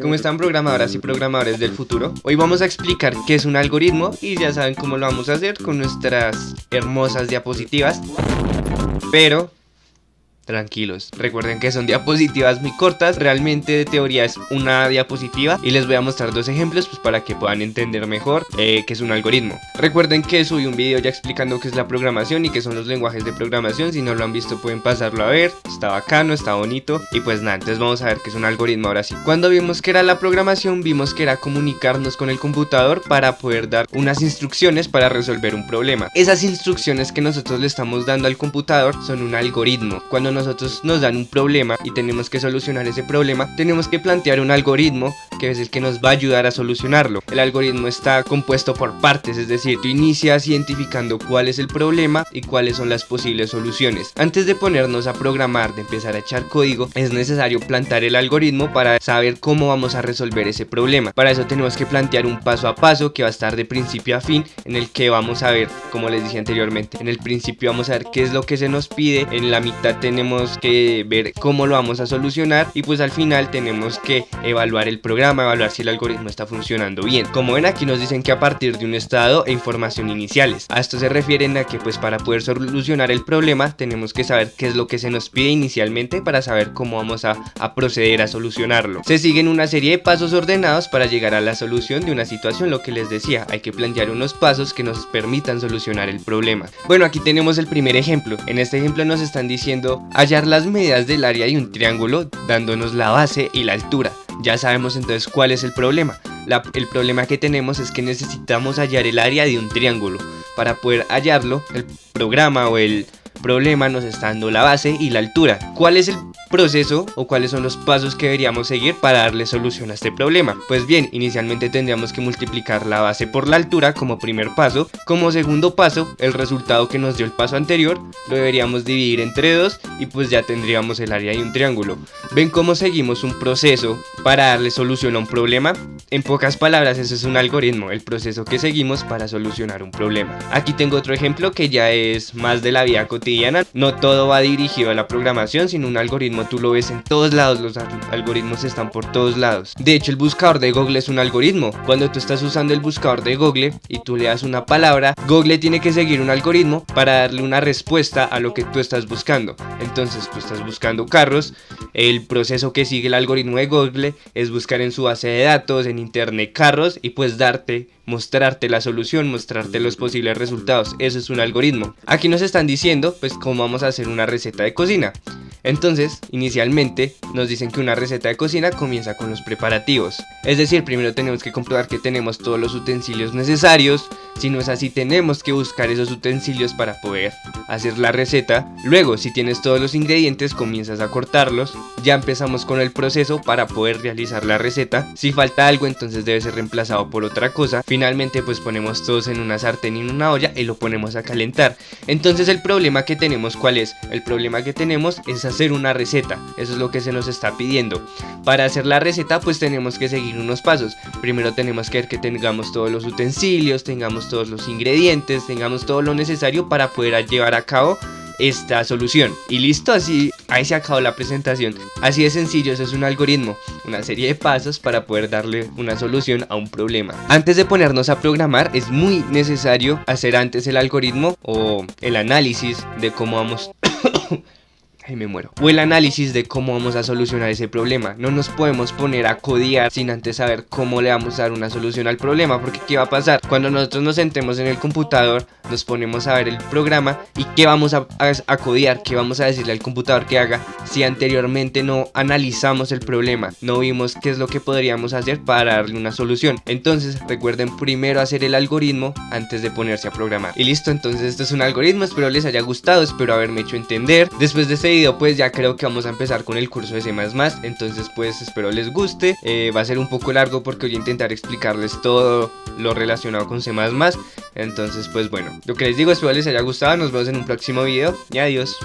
¿Cómo están programadoras y programadores del futuro? Hoy vamos a explicar qué es un algoritmo y ya saben cómo lo vamos a hacer con nuestras hermosas diapositivas. Pero tranquilos, recuerden que son diapositivas muy cortas, realmente de teoría es una diapositiva y les voy a mostrar dos ejemplos pues para que puedan entender mejor qué es un algoritmo. Recuerden que subí un video ya explicando qué es la programación y qué son los lenguajes de programación. Si no lo han visto pueden pasarlo a ver, está bacano, está bonito. Y pues nada, entonces vamos a ver qué es un algoritmo ahora sí. Cuando vimos que era la programación, vimos que era comunicarnos con el computador para poder dar unas instrucciones para resolver un problema. Esas instrucciones que nosotros le estamos dando al computador son un algoritmo. Cuando nosotros nos dan un problema y tenemos que solucionar ese problema, tenemos que plantear un algoritmo que es el que nos va a ayudar a solucionarlo. El algoritmo está compuesto por partes, es decir, tú inicias identificando cuál es el problema y cuáles son las posibles soluciones. Antes de ponernos a programar, de empezar a echar código, es necesario plantear el algoritmo para saber cómo vamos a resolver ese problema. Para eso tenemos que plantear un paso a paso que va a estar de principio a fin, en el que vamos a ver, como les dije anteriormente, en el principio vamos a ver qué es lo que se nos pide, en la mitad tenemos que ver cómo lo vamos a solucionar y pues al final tenemos que evaluar el programa, evaluar si el algoritmo está funcionando bien. Como ven, aquí nos dicen que a partir de un estado e información iniciales. A esto se refieren a que pues para poder solucionar el problema tenemos que saber qué es lo que se nos pide inicialmente para saber cómo vamos a proceder a solucionarlo. Se siguen una serie de pasos ordenados para llegar a la solución de una situación. Lo que les decía, hay que plantear unos pasos que nos permitan solucionar el problema. Bueno, aquí tenemos el primer ejemplo. En este ejemplo nos están diciendo hallar las medidas del área de un triángulo dándonos la base y la altura. Ya sabemos entonces cuál es el problema. El problema que tenemos es que necesitamos hallar el área de un triángulo. Para poder hallarlo, el programa o el problema nos está dando la base y la altura. ¿Cuál es el proceso o cuáles son los pasos que deberíamos seguir para darle solución a este problema? Pues bien, inicialmente tendríamos que multiplicar la base por la altura como primer paso. Como segundo paso, el resultado que nos dio el paso anterior lo deberíamos dividir entre 2 y pues ya tendríamos el área de un triángulo. ¿Ven cómo seguimos un proceso para darle solución a un problema? En pocas palabras, eso es un algoritmo, el proceso que seguimos para solucionar un problema. Aquí tengo otro ejemplo que ya es más de la vida cotidiana. No todo va dirigido a la programación, sino un algoritmo tú lo ves en todos lados, los algoritmos están por todos lados. De hecho, el buscador de Google es un algoritmo. Cuando tú estás usando el buscador de Google y tú le das una palabra, Google tiene que seguir un algoritmo para darle una respuesta a lo que tú estás buscando. Entonces, tú estás buscando carros, el proceso que sigue el algoritmo de Google es buscar en su base de datos, en internet, carros y pues mostrarte la solución, mostrarte los posibles resultados. Eso es un algoritmo. Aquí nos están diciendo pues cómo vamos a hacer una receta de cocina. Entonces, inicialmente nos dicen que una receta de cocina comienza con los preparativos. Es decir, primero tenemos que comprobar que tenemos todos los utensilios necesarios. Si no es así, tenemos que buscar esos utensilios para poder hacer la receta. Luego, si tienes todos los ingredientes, comienzas a cortarlos. Ya empezamos con el proceso para poder realizar la receta. Si falta algo, entonces debe ser reemplazado por otra cosa. Finalmente, pues ponemos todos en una sartén y en una olla y lo ponemos a calentar. Entonces, el problema que tenemos, ¿cuál es? El problema que tenemos es hacer una receta. Eso es lo que se nos está pidiendo. Para hacer la receta pues tenemos que seguir unos pasos. Primero tenemos que ver que tengamos todos los utensilios, tengamos todos los ingredientes, tengamos todo lo necesario para poder llevar a cabo esta solución. Y listo, así ahí se acabó la presentación. Así de sencillo, eso es un algoritmo, una serie de pasos para poder darle una solución a un problema. Antes de ponernos a programar es muy necesario hacer antes el algoritmo o el análisis de cómo vamos Ay, me muero. O el análisis de cómo vamos a solucionar ese problema. No nos podemos poner a codear sin antes saber cómo le vamos a dar una solución al problema. Porque ¿qué va a pasar? Cuando nosotros nos sentemos en el computador, nos ponemos a ver el programa y ¿qué vamos a codear? ¿Qué vamos a decirle al computador que haga? Si anteriormente no analizamos el problema, no vimos qué es lo que podríamos hacer para darle una solución. Entonces recuerden primero hacer el algoritmo antes de ponerse a programar. Y listo, entonces esto es un algoritmo. Espero les haya gustado, espero haberme hecho entender. Después de este video pues ya creo que vamos a empezar con el curso de C++, entonces pues espero les guste. Va a ser un poco largo porque voy a intentar explicarles todo lo relacionado con C++, entonces pues bueno, lo que les digo, espero les haya gustado, nos vemos en un próximo video y adiós.